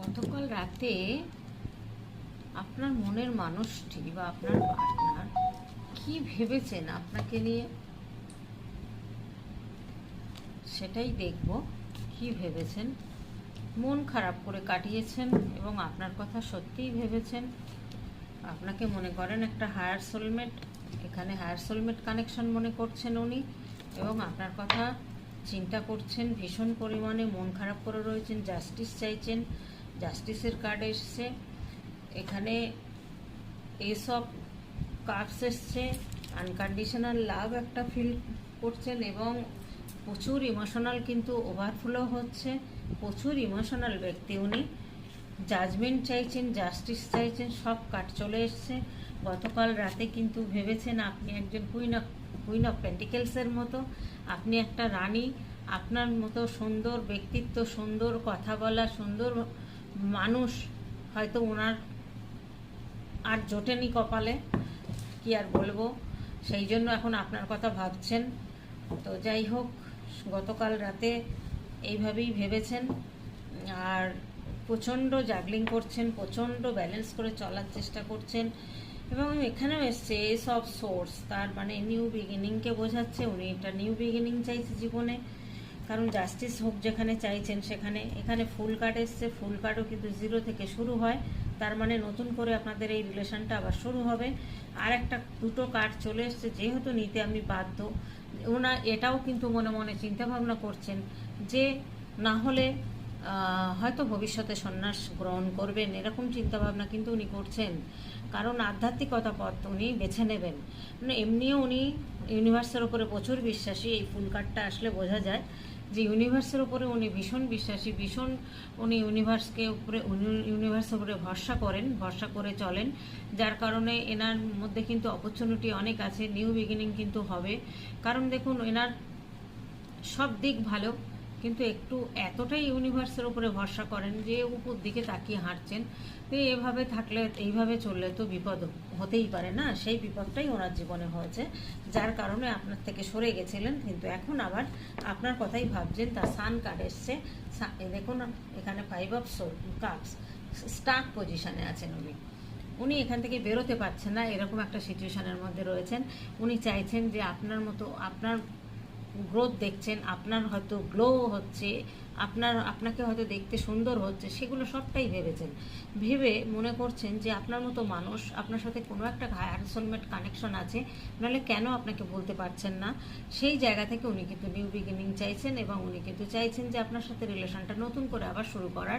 গতকাল রাতে আপনার মনের মানুষটি বা আপনার পার্টনার কি ভেবেছেন আপনাকে নিয়ে, সেটাই দেখব। কি ভেবেছেন? মন খারাপ করে কাটিয়েছেন এবং আপনার কথা সত্যিই ভেবেছেন। আপনাকে মনে করেন একটা হায়ার সোলমেট, এখানে হায়ার সোলমেট কানেকশন মনে করছেন উনি, এবং আপনার কথা চিন্তা করছেন ভীষণ পরিমাণে। মন খারাপ করে রয়েছেন, জাস্টিস চাইছেন। জাস্টিসের কার্ড এসছে, এখানে এস অফ কাপস এসছে। আনকন্ডিশনাল লাভ একটা ফিল করছেন এবং প্রচুর ইমোশনাল কিন্তু ওভারফ্লো হচ্ছে। প্রচুর ইমোশনাল ব্যক্তি উনি। জাজমেন্ট চাইছেন, জাস্টিস চাইছেন, সব কাট চলে এসছে। গতকাল রাতে কিন্তু ভেবেছেন আপনি একজন কুইন অফ পেন্টিকেলসের মতো, আপনি একটা রানী। আপনার মতো সুন্দর ব্যক্তিত্ব, সুন্দর কথা বলা, সুন্দর মানুষ হয়তো ওনার আর জোটেনি কপালে, কি আর বলবো। সেই জন্য এখন আপনার কথা ভাবছেন। তো যাই হোক, গতকাল রাতে এইভাবেই ভেবেছেন আর প্রচণ্ড জাগলিং করছেন, প্রচণ্ড ব্যালেন্স করে চলার চেষ্টা করছেন। এবং এখানেও এসছে এস অফ সোর্স, তার মানে নিউ বিগিনিংকে বোঝাচ্ছে। উনি একটা নিউ বিগিনিং চাইছে জীবনে, কারণ জাস্টিস হোক যেখানে চাইছেন সেখানে। এখানে ফুল কার্ড এসছে, ফুল কার্ডও কিন্তু জিরো থেকে শুরু হয়, তার মানে নতুন করে আপনাদের এই রিলেশনটা আবার শুরু হবে। আর একটা দুটো কার্ড চলে এসছে, যেহেতু নিতে আমি বাধ্য। ওনা এটাও কিন্তু মনে মনে চিন্তাভাবনা করছেন যে না হলে হয়তো ভবিষ্যতে সন্ন্যাস গ্রহণ করবেন, এরকম চিন্তাভাবনা কিন্তু উনি করছেন। কারণ আধ্যাত্মিকতা পথ উনি বেছে নেবেন। মানে এমনিও উনি ইউনিভার্সের ওপরে প্রচুর বিশ্বাসী। এই ফুল কার্ডটা আসলে বোঝা যায় যে ইউনিভার্সের উপরে উনি ভীষণ বিশ্বাসী, ভীষণ উনি ইউনিভার্সের উপরে ভরসা করেন, ভরসা করে চলেন। যার কারণে এনার মধ্যে কিন্তু অপরচুনিটি অনেক আছে, নিউ বিগিনিং কিন্তু হবে। কারণ দেখুন, এনার সব দিক ভালো, কিন্তু একটু এতটাই ইউনিভার্সের উপরে ভরসা করেন যে উপর দিকে তাকিয়ে হাঁটছেন। তো এভাবে থাকলে, এইভাবে চললে তো বিপদ হতেই পারে না। সেই বিপদটাই ওনার জীবনে হয়েছে, যার কারণে আপনার থেকে সরে গেছিলেন, কিন্তু এখন আবার আপনার কথাই ভাবছেন। তার সান কার্ড এসছে, দেখুন এখানে 5 অফ কাপস, স্টাক পজিশনে আছেন উনি। উনি এখান থেকে বেরোতে পারছেন না, এরকম একটা সিচুয়েশনের মধ্যে রয়েছেন। উনি চাইছেন যে আপনার মতো, আপনার গ্রোথ দেখছেন, আপনার হয়তো গ্লো হচ্ছে, আপনাকে হয়তো দেখতে সুন্দর হচ্ছে, সেগুলো সবটাই ভেবেছেন। ভেবে মনে করছেন যে আপনার মতো মানুষ, আপনার সাথে কোনো একটা হায়ার সোলমেট কানেকশন আছে, নাহলে কেন আপনাকে বলতে পারছেন না। সেই জায়গা থেকে উনি কিন্তু নিউ বিগিনিং চাইছেন এবং উনি কিন্তু চাইছেন যে আপনার সাথে রিলেশনটা নতুন করে আবার শুরু করার।